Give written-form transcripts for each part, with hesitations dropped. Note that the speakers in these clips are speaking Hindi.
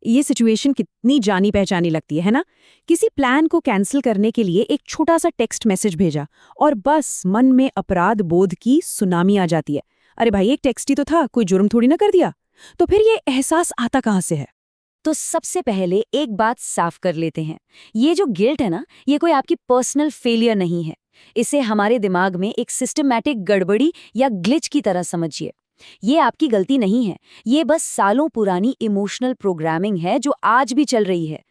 ये सिचुएशन कितनी जानी पहचानी लगती है ना? किसी प्लान को कैंसिल करने के लिए एक छोटा सा टेक्स्ट मैसेज भेजा और बस मन में अपराध बोध की सुनामी आ जाती है। अरे भाई, एक टेक्स्ट ही तो था, कोई जुर्म थोड़ी ना कर दिया। तो फिर ये एहसास आता कहाँ से है? तो सबसे पहले एक बात साफ कर लेते हैं। ये जो गिल्ट है ना, ये कोई आपकी पर्सनल फेलियर नहीं है। इसे हमारे दिमाग में एक सिस्टमैटिक गड़बड़ी या ग्लिच की तरह समझिए। ये आपकी गलती नहीं है, ये बस सालों पुरानी इमोशनल प्रोग्रामिंग है जो आज भी चल रही है।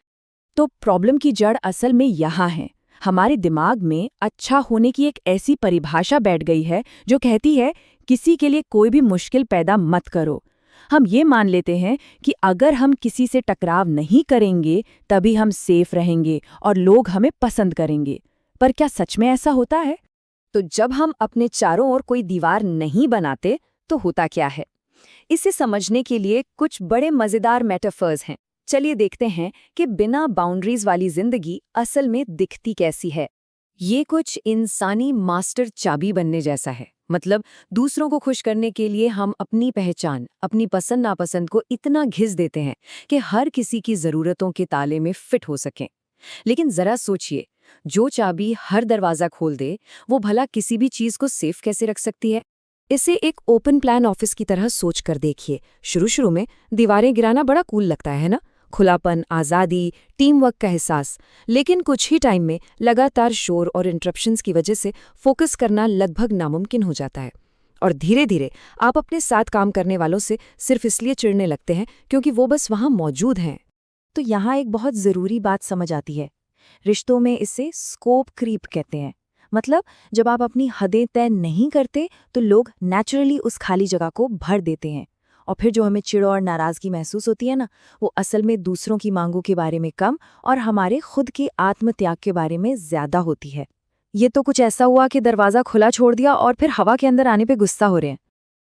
तो प्रॉब्लम की जड़ असल में यहाँ है। हमारे दिमाग में अच्छा होने की एक ऐसी परिभाषा बैठ गई है जो कहती है किसी के लिए कोई भी मुश्किल पैदा मत करो। हम ये मान लेते हैं कि अगर हम किसी से टकराव नहीं करेंगे तभी हम सेफ रहेंगे और लोग हमें पसंद करेंगे। पर क्या सच में ऐसा होता है? तो जब हम अपने चारों ओर कोई दीवार नहीं बनाते तो होता क्या है? इसे समझने के लिए कुछ बड़े मजेदार मेटाफर्स हैं। चलिए देखते हैं कि बिना बाउंड्रीज वाली जिंदगी असल में दिखती कैसी है। ये कुछ इंसानी मास्टर चाबी बनने जैसा है। मतलब दूसरों को खुश करने के लिए हम अपनी पहचान, अपनी पसंद नापसंद को इतना घिस देते हैं कि हर किसी की जरूरतों के ताले में फिट हो सकें। लेकिन जरा सोचिए, जो चाबी हर दरवाजा खोल दे, वो भला किसी भी चीज को सेफ कैसे रख सकती है? इसे एक ओपन प्लान ऑफिस की तरह सोच कर देखिए। शुरू में दीवारें गिराना बड़ा कूल लगता है ना? खुलापन, आज़ादी, टीम वर्क का एहसास। लेकिन कुछ ही टाइम में लगातार शोर और इंटरप्शंस की वजह से फोकस करना लगभग नामुमकिन हो जाता है। और धीरे धीरे आप अपने साथ काम करने वालों से सिर्फ इसलिए चिढ़ने लगते हैं क्योंकि वो बस वहाँ मौजूद हैं। तो यहाँ एक बहुत ज़रूरी बात समझ आती है। रिश्तों में इसे स्कोप क्रीप कहते हैं। मतलब जब आप अपनी हदें तय नहीं करते तो लोग नेचुरली उस खाली जगह को भर देते हैं। और फिर जो हमें चिड़ और नाराज़गी महसूस होती है ना, वो असल में दूसरों की मांगों के बारे में कम और हमारे खुद के आत्मत्याग के बारे में ज़्यादा होती है। ये तो कुछ ऐसा हुआ कि दरवाज़ा खुला छोड़ दिया और फिर हवा के अंदर आने पे गुस्सा हो रहे हैं।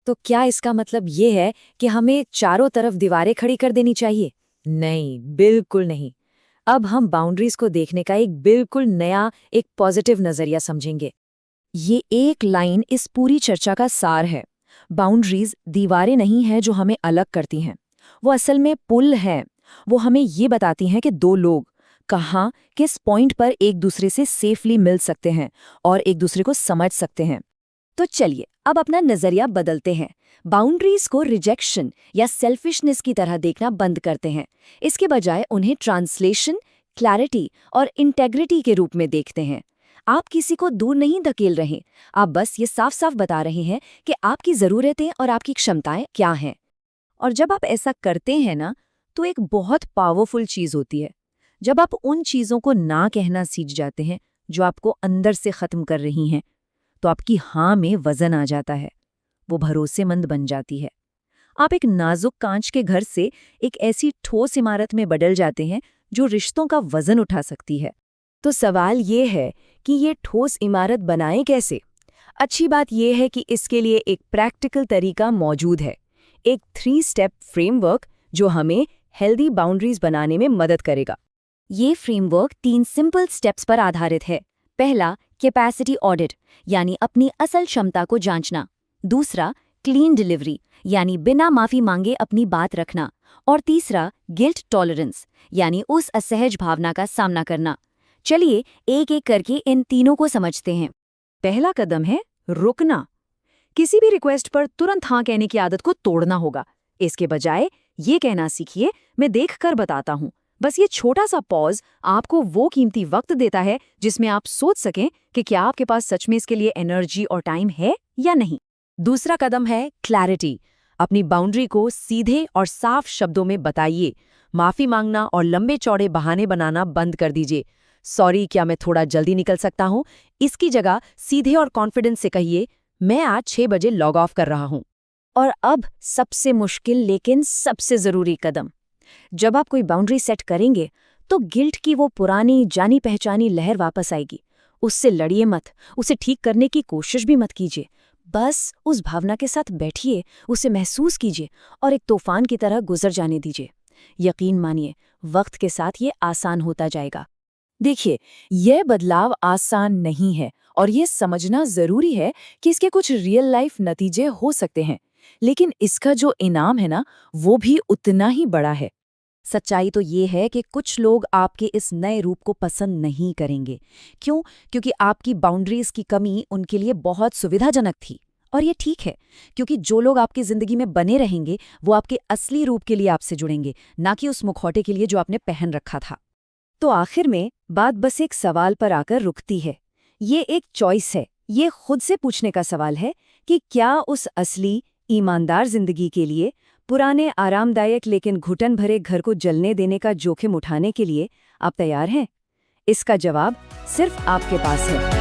तो क्या इसका मतलब ये है कि हमें चारों तरफ दीवारें खड़ी कर देनी चाहिए? नहीं, बिल्कुल नहीं। अब हम बाउंड्रीज को देखने का एक बिल्कुल नया, एक पॉजिटिव नजरिया समझेंगे। ये एक लाइन इस पूरी चर्चा का सार है। बाउंड्रीज दीवारें नहीं हैं जो हमें अलग करती हैं, वो असल में पुल हैं। वो हमें ये बताती हैं कि दो लोग कहाँ, किस पॉइंट पर एक दूसरे से सेफली मिल सकते हैं और एक दूसरे को समझ सकते हैं। तो चलिए अब अपना नजरिया बदलते हैं। बाउंड्रीज को रिजेक्शन या सेल्फिशनेस की तरह देखना बंद करते हैं। इसके बजाय उन्हें ट्रांसलेशन, क्लैरिटी और इंटेग्रिटी के रूप में देखते हैं। आप किसी को दूर नहीं धकेल रहे, आप बस ये साफ साफ बता रहे हैं कि आपकी ज़रूरतें और आपकी क्षमताएं क्या हैं। और जब आप ऐसा करते हैं ना, तो एक बहुत पावरफुल चीज़ होती है। जब आप उन चीज़ों को ना कहना सीख जाते हैं जो आपको अंदर से ख़त्म कर रही हैं, तो आपकी हाँ में वज़न आ जाता है, वो भरोसेमंद बन जाती है। आप एक नाजुक कांच के घर से एक ऐसी ठोस इमारत में बदल जाते हैं जो रिश्तों का वज़न उठा सकती है। तो सवाल ये है कि ये ठोस इमारत बनाएं कैसे? अच्छी बात यह है कि इसके लिए एक प्रैक्टिकल तरीका मौजूद है, एक 3 स्टेप फ्रेमवर्क जो हमें हेल्दी बाउंड्रीज बनाने में मदद करेगा। ये फ्रेमवर्क 3 सिंपल स्टेप्स पर आधारित है। पहला, कैपेसिटी ऑडिट, यानी अपनी असल क्षमता को जांचना। दूसरा, क्लीन डिलीवरी, यानी बिना माफी मांगे अपनी बात रखना। और तीसरा, गिल्ट टॉलरेंस, यानी उस असहज भावना का सामना करना। चलिए एक एक करके इन तीनों को समझते हैं। पहला कदम है रुकना। किसी भी रिक्वेस्ट पर तुरंत हाँ कहने की आदत को तोड़ना होगा। इसके बजाय ये कहना सीखिए, मैं देखकर बताता हूँ। बस ये छोटा सा पॉज आपको वो कीमती वक्त देता है जिसमें आप सोच सकें कि क्या आपके पास सच में इसके लिए एनर्जी और टाइम है या नहीं। दूसरा कदम है क्लैरिटी। अपनी बाउंड्री को सीधे और साफ शब्दों में बताइए। माफी मांगना और लंबे चौड़े बहाने बनाना बंद कर दीजिए। सॉरी, क्या मैं थोड़ा जल्दी निकल सकता हूँ? इसकी जगह सीधे और कॉन्फिडेंस से कहिए, मैं आज 6 बजे लॉग ऑफ कर रहा हूँ। और अब सबसे मुश्किल लेकिन सबसे ज़रूरी कदम। जब आप कोई बाउंड्री सेट करेंगे तो गिल्ट की वो पुरानी जानी पहचानी लहर वापस आएगी। उससे लड़िए मत, उसे ठीक करने की कोशिश भी मत कीजिए। बस उस भावना के साथ बैठिए, उसे महसूस कीजिए और एक तूफान की तरह गुजर जाने दीजिए। यकीन मानिए, वक्त के साथ ये आसान होता जाएगा। देखिए, यह बदलाव आसान नहीं है और ये समझना ज़रूरी है कि इसके कुछ रियल लाइफ नतीजे हो सकते हैं, लेकिन इसका जो इनाम है ना, वो भी उतना ही बड़ा है। सच्चाई तो ये है कि कुछ लोग आपके इस नए रूप को पसंद नहीं करेंगे। क्यों? क्योंकि आपकी बाउंड्रीज की कमी उनके लिए बहुत सुविधाजनक थी। और ये ठीक है, क्योंकि जो लोग आपकी जिंदगी में बने रहेंगे वो आपके असली रूप के लिए आपसे जुड़ेंगे, ना कि उस मुखौटे के लिए जो आपने पहन रखा था। तो आखिर में बात बस एक सवाल पर आकर रुकती है। ये एक चॉइस है, ये खुद से पूछने का सवाल है कि क्या उस असली, ईमानदार जिंदगी के लिए, पुराने आरामदायक लेकिन घुटन भरे घर को जलने देने का जोखिम उठाने के लिए आप तैयार हैं? इसका जवाब सिर्फ आपके पास है।